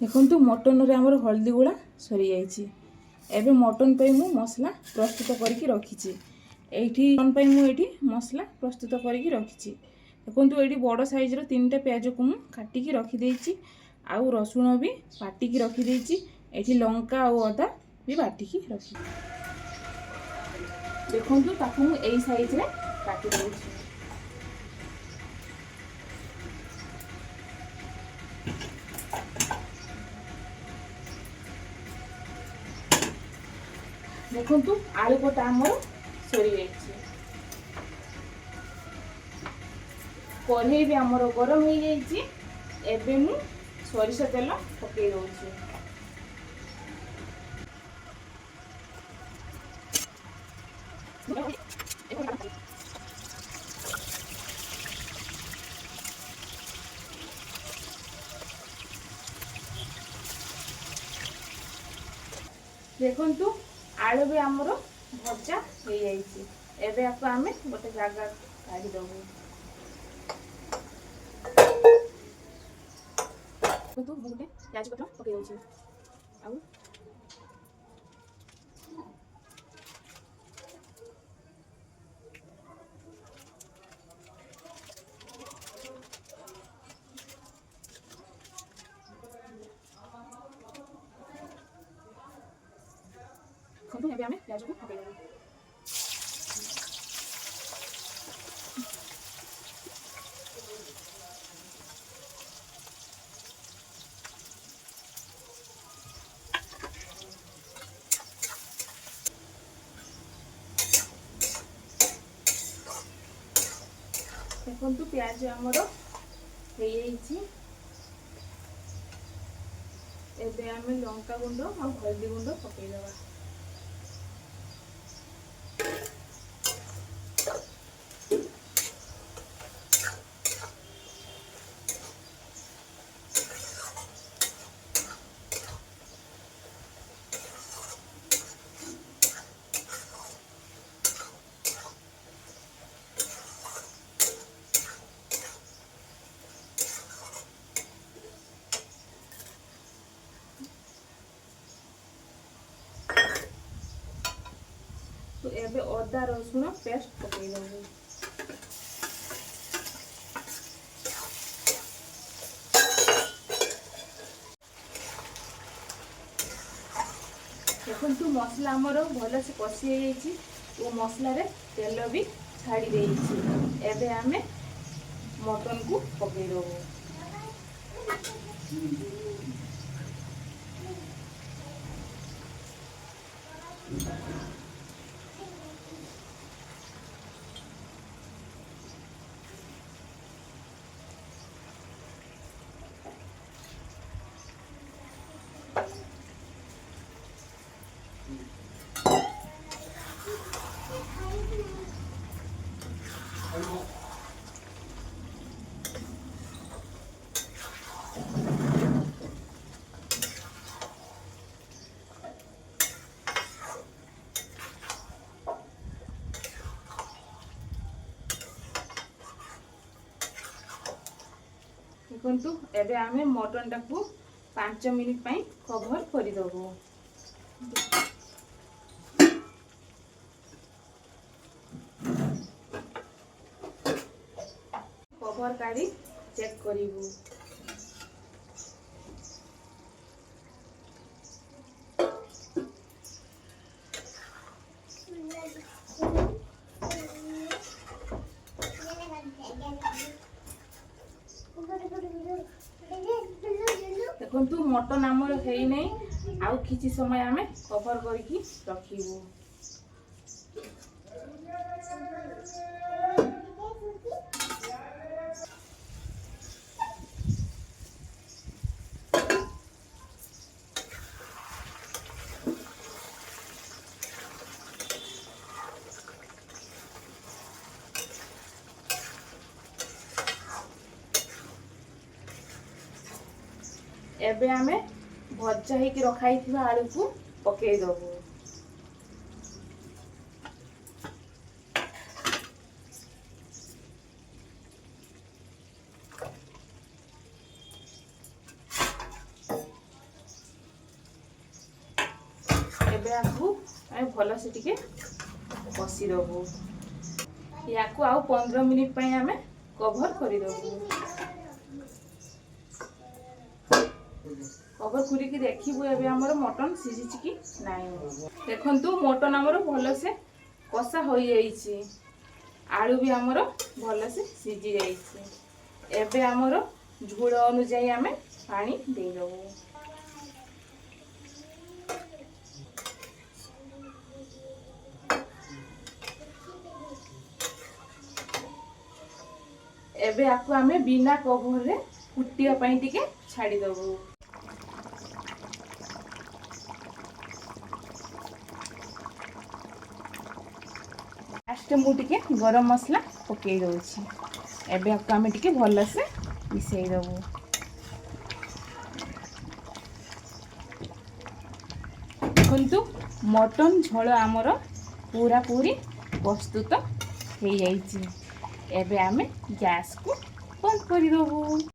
देखु मटन रे आमर हल्दी गुड़ा सरी जाइए। एबे मटन पे मु मसला प्रस्तुत करके रखी। एठी मटन मुझे मसला प्रस्तुत करके रखी। देखो ये बड़ साइज्र 3टा प्याज को मुझे काटिकी रखीदे। आउ रसुण भी बाटिकी रखीदे। ये लंका और अदा भी बाटिकी रखी। देखो ताकू मुझे यही साइज्रे काटी देछि। देखु आलू कटा आमर सरी जाइए। कढ़ई भी आमर गरम हो जाइए। एबे मु सरिष तेल पकई दउछि। देखु आलू भी आमर भजा हो जाइए। एबे आपको आमे गोटे जगह काढ़ी दबु। तो गोटे प्याज पत्र पकई दउछि। आउ खंतु एबे आमे प्याज को पकई दबु। देखु प्याज आमर हो जाइए। एबे आमे लंका गुंड और हल्दी गुंड पकई दबा। तो एबे अदा रसुण पेस्ट पकई दबु। देखु मसला आमर भल से कषि हो मसला रे तेल भी छाड़ी देइछि। एबे आमे मटन को पकई दबु। देखु एबे आमे मटन टाकू 5 मिनिट पई कवर करि दबो। कवर काढ़ी चेक करिवु। देखु मटन आमर है नहीं। आउ किछि समय आमे कवर करके रखिबु। एबे आमे भजा होगी रखाई आलू को पकई दबु। ଏବେ ଆକୁ ଆମେ ଭଲସେ ଟିକେ କଷିଦେବୁ। ୟାକୁ ଆଉ 15 ମିନିଟ୍ ପାଇଁ ଆମେ କଭର କରିଦେବୁ। କଭର କରିକି ଦେଖିବୁ ଏବେ ଆମର ମଟନ ସିଝିଛି କି ନାହିଁ। ଦେଖନ୍ତୁ ମଟନ ଆମର ଭଲସେ କଷା ହୋଇଯାଇଛି, ଆଳୁ ବି ଆମର ଭଲସେ ସିଝି ଯାଇଛି। ଏବେ ଆମର ଝୋଳ ଅନୁଯାୟୀ ଆମେ ପାଣି ଦେଇଦେବୁ। ଏବେ ଆକୁ ଆମେ ବିନା କଭରରେ ଫୁଟିବା ପାଇଁ ଟିକେ ଛାଡ଼ିଦେବୁ। ଲାଷ୍ଟ ମୁଁ ଟିକେ ଗରମ ମସଲା ପକେଇ ଦେଉଛି। ଏବେ ଆକୁ ଆମେ ଟିକେ ଭଲସେ ମିଶେଇ ଦେବୁ। ଦେଖନ୍ତୁ ମଟନ ଝୋଳ ଆମର ପୁରାପୁରି ପ୍ରସ୍ତୁତ ହେଇଯାଇଛି। ଏବେ ଆମେ ଗ୍ୟାସକୁ ବନ୍ଦ କରିଦେବୁ।